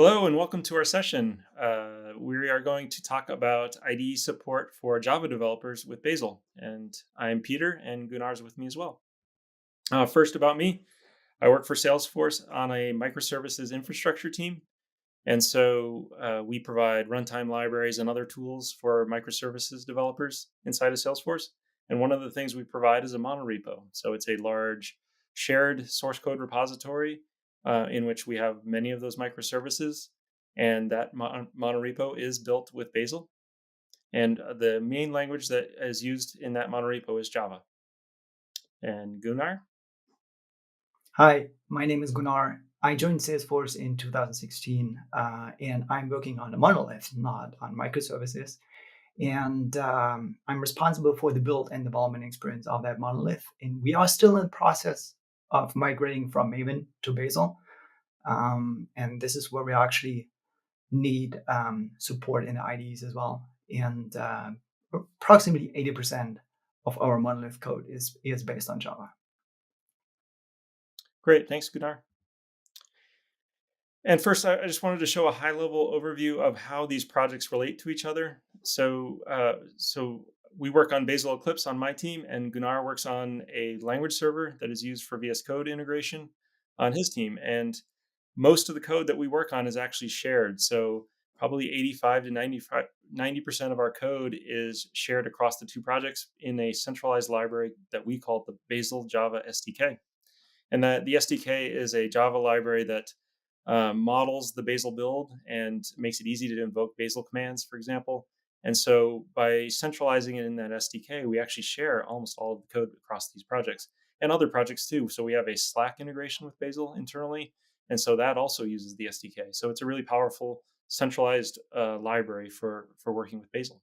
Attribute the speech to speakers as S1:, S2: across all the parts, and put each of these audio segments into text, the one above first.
S1: Hello and welcome to our session. We are going to talk about IDE support for Java developers with Bazel. And I'm Peter, and Gunnar's with me as well. First, about me, I work for Salesforce on a microservices infrastructure team. And so we provide runtime libraries and other tools for microservices developers inside of Salesforce. And one of the things we provide is a monorepo. So it's a large shared source code repository in which we have many of those microservices. And that monorepo is built with Bazel. And the main language that is used in that monorepo is Java. And Gunnar?
S2: Hi, my name is Gunnar. I joined Salesforce in 2016, and I'm working on a monolith, not on microservices. And I'm responsible for the build and development experience of that monolith. And we are still in the process of migrating from Maven to Bazel. And this is where we actually need support in the IDEs as well. And approximately 80% of our monolith code is based on Java.
S1: Great, thanks, Gunnar. And first, I just wanted to show a high-level overview of how these projects relate to each other. So we work on Bazel Eclipse on my team, and Gunnar works on a language server that is used for VS Code integration on his team. And most of the code that we work on is actually shared. So probably 85 to 90% of our code is shared across the two projects in a centralized library that we call the Bazel Java SDK. And the SDK is a Java library that models the Bazel build and makes it easy to invoke Bazel commands, for example. And so by centralizing it in that SDK, we actually share almost all of the code across these projects and other projects too. So we have a Slack integration with Bazel internally. And so that also uses the SDK. So it's a really powerful centralized library for working with Bazel.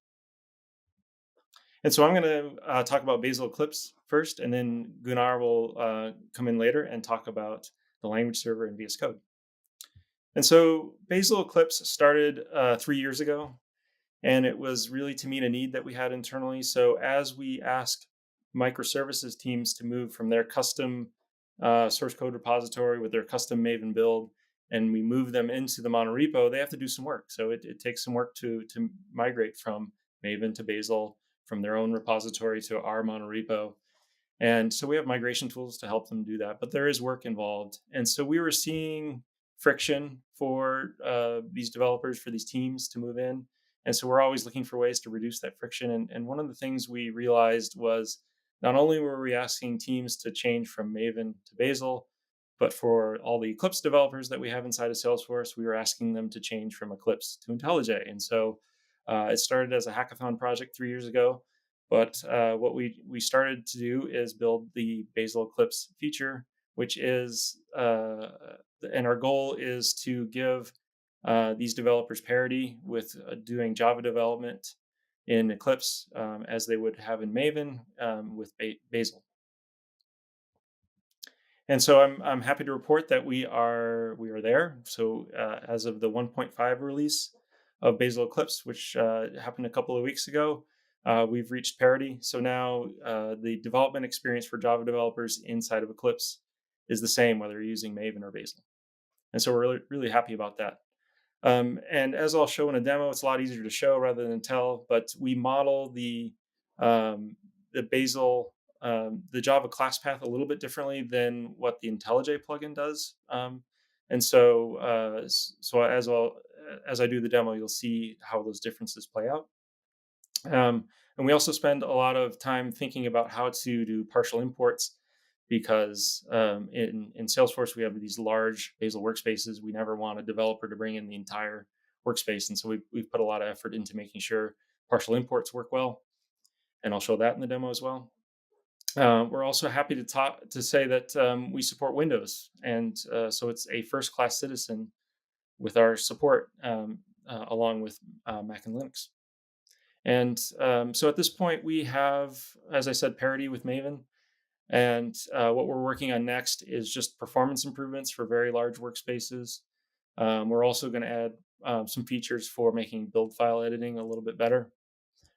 S1: And so I'm going to talk about Bazel Eclipse first, and then Gunnar will come in later and talk about the language server and VS Code. And so Bazel Eclipse started 3 years ago, and it was really to meet a need that we had internally. So as we asked microservices teams to move from their custom source code repository with their custom Maven build, and we move them into the monorepo, they have to do some work. So it takes some work to migrate from Maven to Bazel, from their own repository to our monorepo. And so we have migration tools to help them do that, but there is work involved. And so we were seeing friction for these developers, for these teams to move in. And so we're always looking for ways to reduce that friction. And one of the things we realized was not only were we asking teams to change from Maven to Bazel, but for all the Eclipse developers that we have inside of Salesforce, we were asking them to change from Eclipse to IntelliJ. And so it started as a hackathon project 3 years ago. But what we started to do is build the Bazel Eclipse feature, which is, and our goal is to give these developers parity with doing Java development in Eclipse as they would have in Maven with Bazel. And so I'm happy to report that we are there. So as of the 1.5 release of Bazel Eclipse, which happened a couple of weeks ago, we've reached parity. So now the development experience for Java developers inside of Eclipse is the same whether you're using Maven or Bazel. And so we're really happy about that. And as I'll show in a demo, it's a lot easier to show rather than tell. But we model the Bazel the Java class path a little bit differently than what the IntelliJ plugin does. And so as I do the demo, you'll see how those differences play out. And we also spend a lot of time thinking about how to do partial imports because in Salesforce, we have these large Bazel workspaces. We never want a developer to bring in the entire workspace. And so we've put a lot of effort into making sure partial imports work well. And I'll show that in the demo as well. We're also happy to say that we support Windows. And so it's a first-class citizen with our support along with Mac and Linux. And so at this point, we have, as I said, parity with Maven. And what we're working on next is just performance improvements for very large workspaces. We're also going to add some features for making build file editing a little bit better.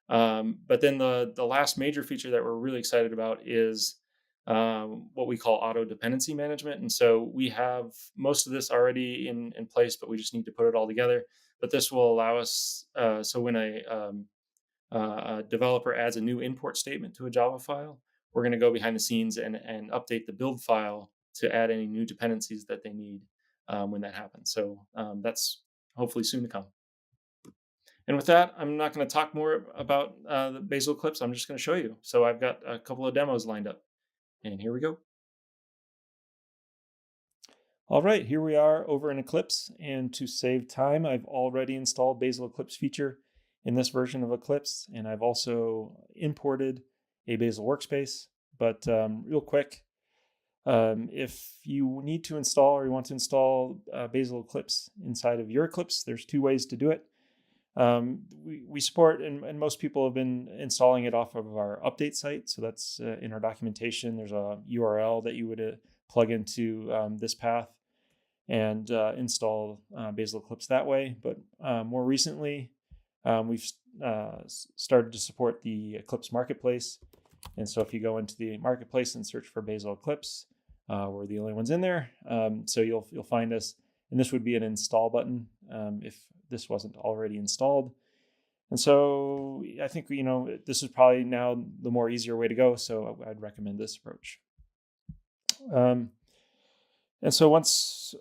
S1: But then the last major feature that we're really excited about is what we call auto dependency management. And so we have most of this already in place, but we just need to put it all together. But this will allow us, so when a developer adds a new import statement to a Java file, we're going to go behind the scenes and update the build file to add any new dependencies that they need when that happens. So that's hopefully soon to come. And with that, I'm not going to talk more about the Bazel Eclipse. I'm just going to show you. So I've got a couple of demos lined up. And here we go. All right, here we are over in Eclipse. And to save time, I've already installed Bazel Eclipse feature in this version of Eclipse. And I've also imported a Bazel workspace. But real quick, if you need to install or you want to install Bazel Eclipse inside of your Eclipse, there's two ways to do it. We support, and most people have been installing it off of our update site. So that's in our documentation. There's a URL that you would plug into this path and install Bazel Eclipse that way. But more recently, we've started to support the Eclipse Marketplace. And so if you go into the Marketplace and search for Bazel Eclipse, we're the only ones in there. So you'll find us, and this would be an install button if this wasn't already installed. And so I think, this is probably now the more easier way to go. So I'd recommend this approach. And so once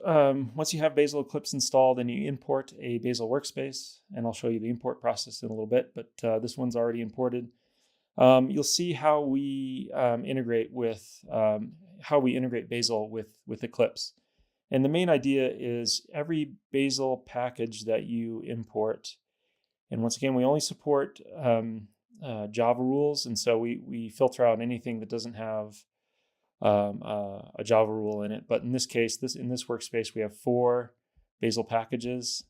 S1: you have Bazel Eclipse installed, then you import a Bazel workspace, and I'll show you the import process in a little bit, but this one's already imported. You'll see how we integrate Bazel with Eclipse. And the main idea is every Bazel package that you import, and once again, we only support Java rules, and so we filter out anything that doesn't have a Java rule in it. But in this case, in this workspace, we have 4 Bazel packages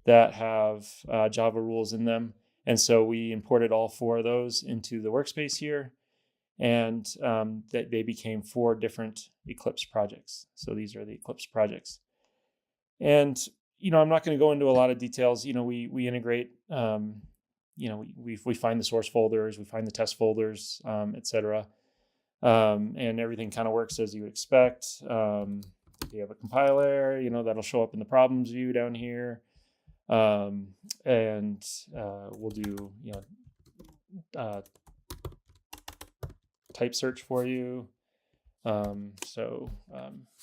S1: that have Java rules in them. And so we imported all 4 of those into the workspace here, and they became 4 different Eclipse projects. So these are the Eclipse projects. And, I'm not going to go into a lot of details. We integrate, we find the source folders, we find the test folders, etc. And everything kind of works as you would expect. You have a compiler, that'll show up in the problems view down here. And we'll do, type search for you.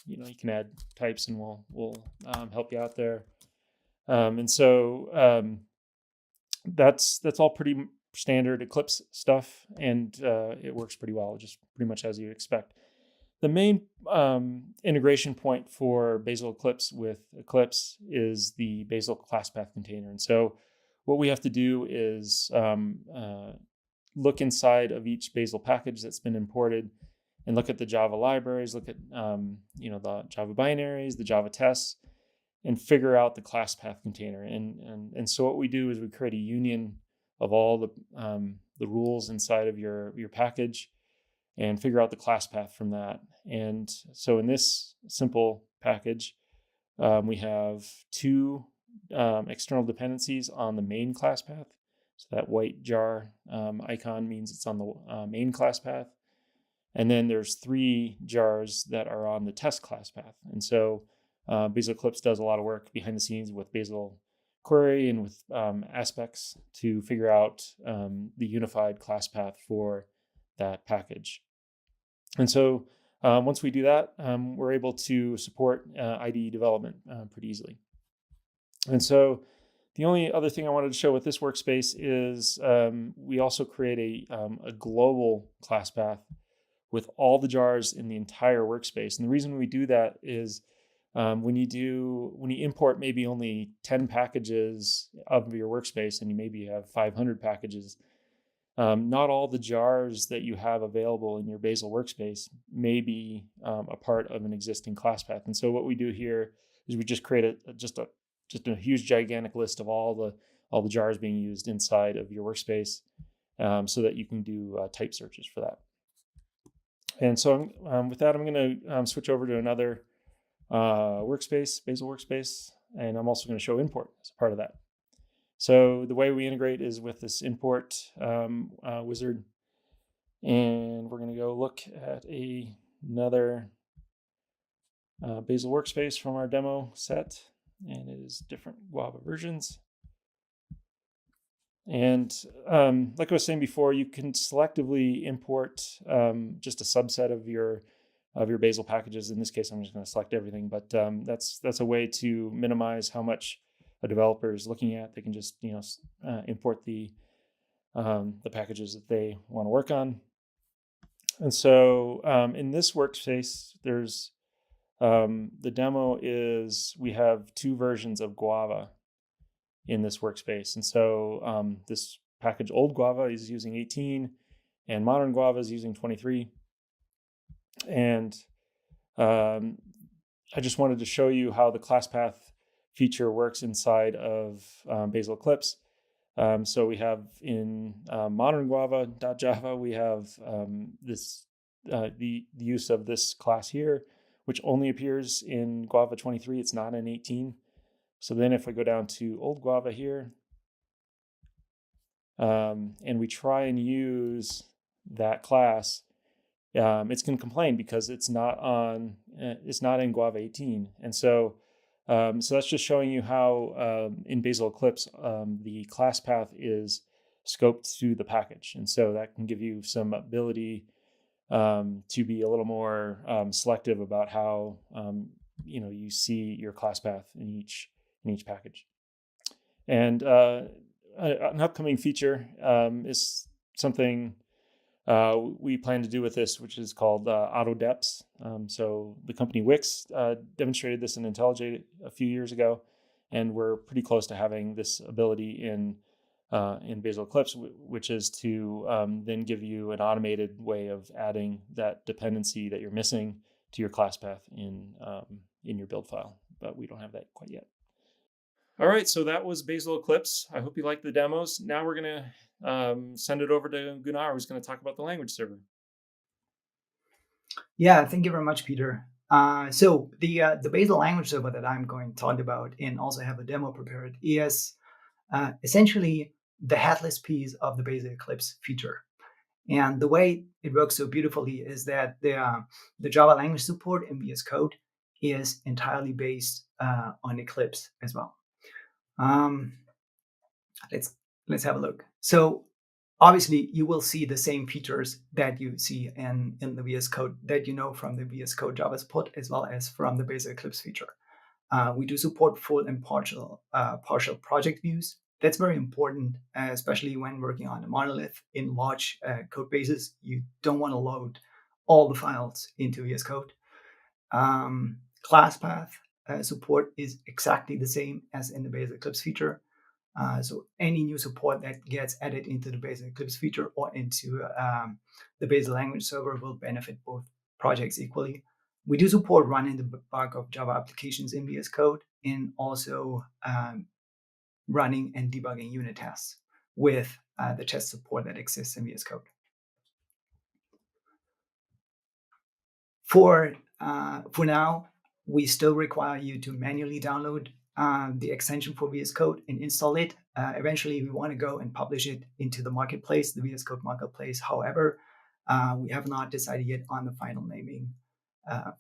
S1: You can add types and we'll help you out there. And so that's all pretty standard Eclipse stuff, and it works pretty well, just pretty much as you expect. The main integration point for Bazel Eclipse with Eclipse is the Bazel class path container. And so what we have to do is look inside of each Bazel package that's been imported and look at the Java libraries, look at the Java binaries, the Java tests, and figure out the class path container. And so what we do is we create a union of all the rules inside of your package and figure out the class path from that. And so in this simple package, we have 2 external dependencies on the main class path. So that white jar icon means it's on the main class path. And then there's 3 jars that are on the test class path. And so Bazel Eclipse does a lot of work behind the scenes with Bazel query and with aspects to figure out the unified class path for that package. And so once we do that, we're able to support IDE development pretty easily. And so the only other thing I wanted to show with this workspace is we also create a global class path with all the jars in the entire workspace. And the reason we do that is when you import maybe only 10 packages of your workspace, and you maybe have 500 packages, not all the jars that you have available in your Bazel workspace may be a part of an existing class path. And so what we do here is we just create a huge gigantic list of all the jars being used inside of your workspace, so that you can do type searches for that. And so with that, I'm going to switch over to another workspace, Bazel workspace, and I'm also going to show import as a part of that. So the way we integrate is with this import wizard. And we're going to go look at another Bazel workspace from our demo set, and it is different Guava versions. And like I was saying before, you can selectively import just a subset of your Bazel packages. In this case, I'm just going to select everything, but that's a way to minimize how much a developer is looking at. They can just import the packages that they want to work on. And so in this workspace, there's the demo is we have 2 versions of Guava in this workspace. And so this package old Guava is using 18 and modern Guava is using 23. And I just wanted to show you how the class path feature works inside of Bazel Eclipse. So we have in modern Guava.java, we have the use of this class here, which only appears in Guava 23. It's not in 18. So then if I go down to old Guava here, and we try and use that class, it's going to complain because it's not in Guava 18. And so that's just showing you how in Bazel Eclipse, the class path is scoped to the package. And so that can give you some ability to be a little more selective about how you see your class path in each package. And an upcoming feature is something we plan to do with this, which is called auto deps. So the company Wix demonstrated this in IntelliJ a few years ago, and we're pretty close to having this ability in Bazel Eclipse, which is to then give you an automated way of adding that dependency that you're missing to your class path in your build file. But we don't have that quite yet. All right, so that was Bazel Eclipse. I hope you liked the demos. Now we're going to send it over to Gunnar, who's going to talk about the language server.
S2: Yeah, thank you very much, Peter. So the Bazel language server that I'm going to talk about and also have a demo prepared is essentially the headless piece of the Bazel Eclipse feature. And the way it works so beautifully is that the Java language support in VS Code is entirely based on Eclipse as well. Let's have a look. So obviously you will see the same features that you see in the VS Code that you know from the VS Code Java support as well as from the Bazel Eclipse feature. We do support full and partial project views. That's very important, especially when working on a monolith in large code bases. You don't want to load all the files into VS Code. Class path support is exactly the same as in the Bazel Eclipse feature. So any new support that gets added into the Bazel Eclipse feature or into the Bazel language server will benefit both projects equally. We do support running the debug of Java applications in VS Code and also running and debugging unit tests with the test support that exists in VS Code. For now, we still require you to manually download the extension for VS Code and install it. Eventually, we want to go and publish it into the marketplace, the VS Code marketplace. However, we have not decided yet on the final naming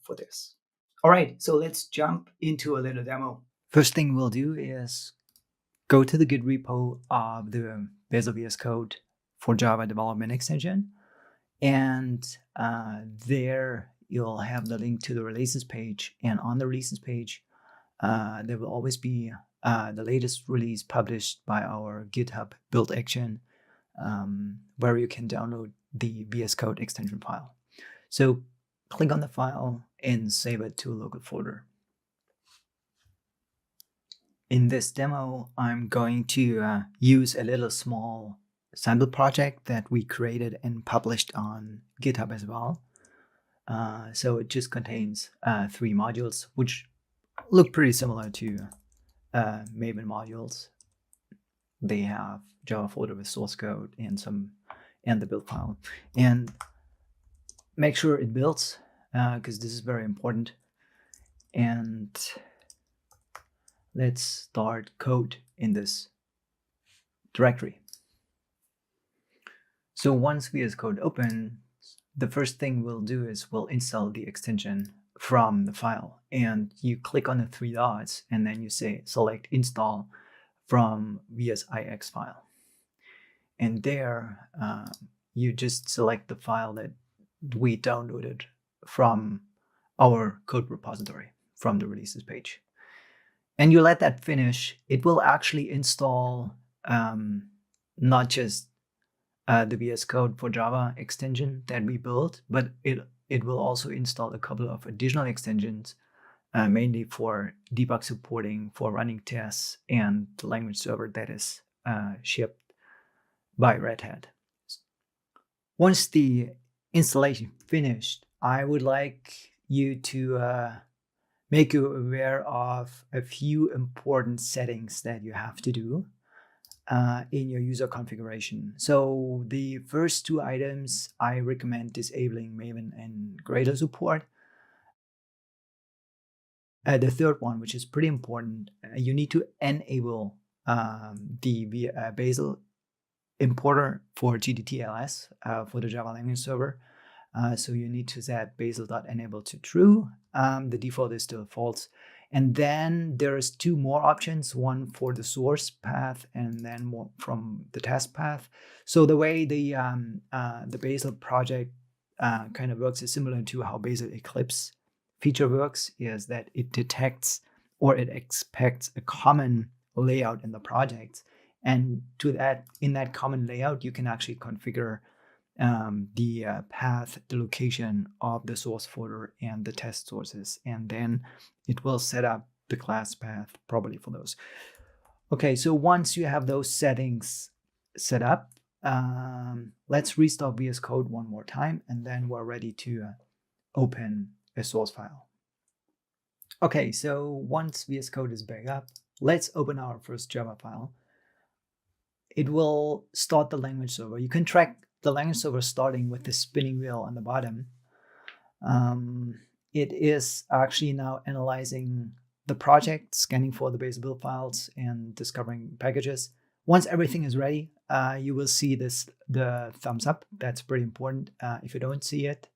S2: for this. All right, so let's jump into a little demo. First thing we'll do is go to the Git repo of the Bazel VS Code for Java development extension. And there you'll have the link to the releases page. And on the releases page, there will always be the latest release published by our GitHub build action, where you can download the VS Code extension file. So click on the file and save it to a local folder. In this demo, I'm going to use a little small sample project that we created and published on GitHub as well. So it just contains 3 modules, which look pretty similar to Maven modules. They have Java folder with source code and the build file. And make sure it builds, because this is very important. And let's start code in this directory. So once VS Code opens, the first thing we'll do is we'll install the extension from the file. And you click on the three dots, and then you select install from VSIX file. And there, you just select the file that we downloaded from our code repository from the releases page. And you let that finish. It will actually install not just the VS Code for Java extension that we built, but it will also install a couple of additional extensions, mainly for debug supporting, for running tests, and the language server that is shipped by Red Hat. Once the installation finished, I would like you to make you aware of a few important settings that you have to do in your user configuration. So the first two items, I recommend disabling Maven and Gradle support. The third one, which is pretty important, you need to enable the Bazel importer for GDTLS for the Java language server. So you need to set bazel.enable to true. The default is still false. And then there's two more options, one for the source path and then more from the test path. So the way the Bazel project kind of works is similar to how Bazel Eclipse feature works, is that it detects or it expects a common layout in the project. And in that common layout, you can actually configure the path, the location of the source folder and the test sources. And then it will set up the class path properly for those. Okay, so once you have those settings set up, let's restart VS Code one more time, and then we're ready to open a source file. Okay, so once VS Code is back up, let's open our first Java file. It will start the language server. You can track the language server starting with the spinning wheel on the bottom. It is actually now analyzing the project, scanning for the Bazel build files, and discovering packages. Once everything is ready, you will see the thumbs up. That's pretty important. If you don't see it,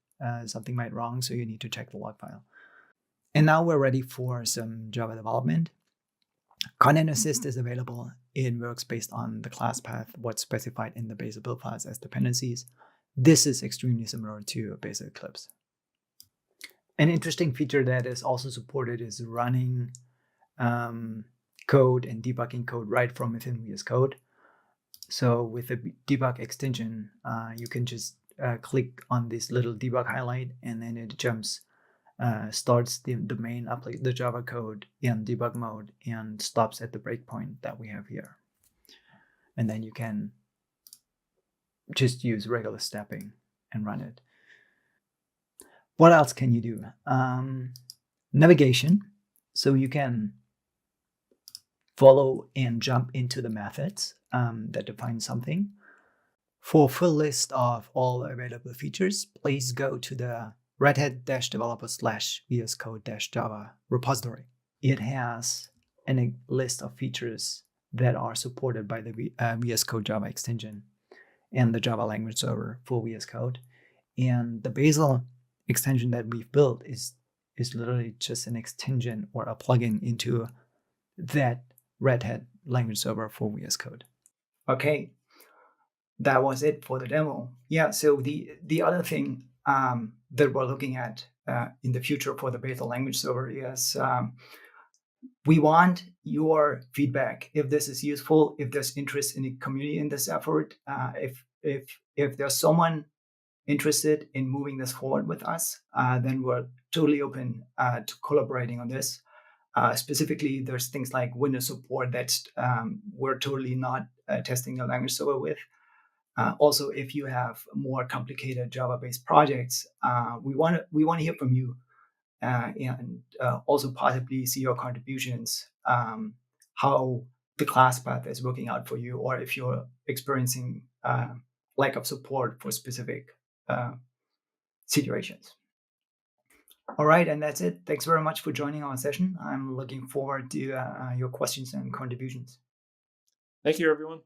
S2: something might wrong, so you need to check the log file. And now we're ready for some Java development. Content Assist is available. It works based on the class path, what's specified in the Bazel build files as dependencies. This is extremely similar to Bazel Eclipse. An interesting feature that is also supported is running code and debugging code right from within VS Code. So with the debug extension, you can just click on this little debug highlight, and then it starts the main the Java code in debug mode and stops at the breakpoint that we have here. And then you can just use regular stepping and run it. What else can you do? Navigation. So you can follow and jump into the methods that define something. For a full list of all available features, please go to the Red Hat-developer/VS Code-Java repository. It has a list of features that are supported by the VS Code Java extension and the Java language server for VS Code. And the Bazel extension that we've built is literally just an extension or a plugin into that Red Hat language server for VS Code. Okay, that was it for the demo. Yeah, so the other thing that we're looking at in the future for the Bazel language server is we want your feedback. If this is useful, if there's interest in the community in this effort, if there's someone interested in moving this forward with us, then we're totally open to collaborating on this. Specifically, there's things like Windows support that we're totally not testing the language server with. Also, if you have more complicated Java-based projects, we want to hear from you, and also possibly see your contributions, how the class path is working out for you, or if you're experiencing lack of support for specific situations. All right, and that's it. Thanks very much for joining our session. I'm looking forward to your questions and contributions.
S1: Thank you, everyone.